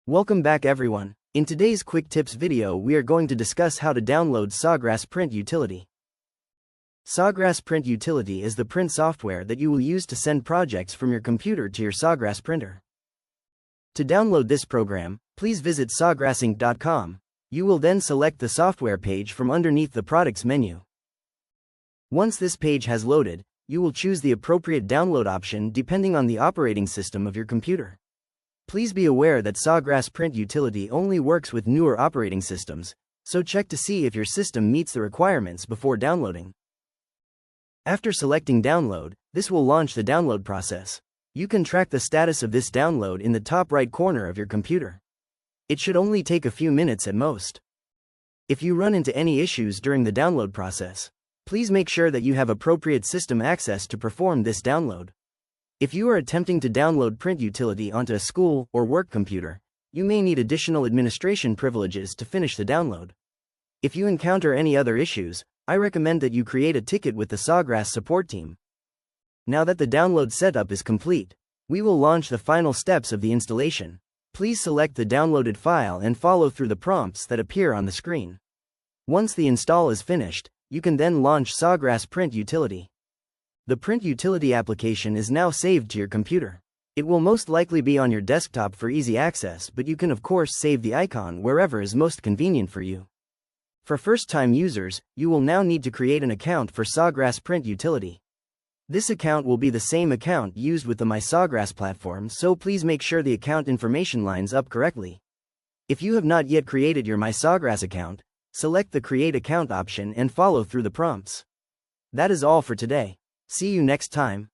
Welcome back everyone. In today's quick tips video we are going to discuss how to download Sawgrass print utility. Sawgrass print utility is the print software that you will use to send projects from your computer to your Sawgrass printer. To download this program, please visit sawgrassinc.com. You will then select the software page from underneath the products menu. Once this page has loaded, you will choose the appropriate download option depending on the operating system of your computer. Please be aware that Sawgrass print utility only works with newer operating systems, so check to see if your system meets the requirements before downloading. After selecting download, this will launch the download process. You can track the status of this download in the top right corner of your computer. It should only take a few minutes at most. If you run into any issues during the download process, please make sure that you have appropriate system access to perform this download. If you are attempting to download print utility onto a school or work computer, you may need additional administration privileges to finish the download. If you encounter any other issues, I recommend that you create a ticket with the Sawgrass support team. Now that the download setup is complete, we will launch the final steps of the installation. Please select the downloaded file and follow through the prompts that appear on the screen. Once the install is finished, you can then launch Sawgrass print utility. The print utility application is now saved to your computer. It will most likely be on your desktop for easy access, but you can of course save the icon wherever is most convenient for you. For first-time users, you will now need to create an account for Sawgrass print utility. This account will be the same account used with the My Sawgrass platform, so please make sure the account information lines up correctly. If you have not yet created your My Sawgrass account, select the Create Account option and follow through the prompts. That is all for today. See you next time.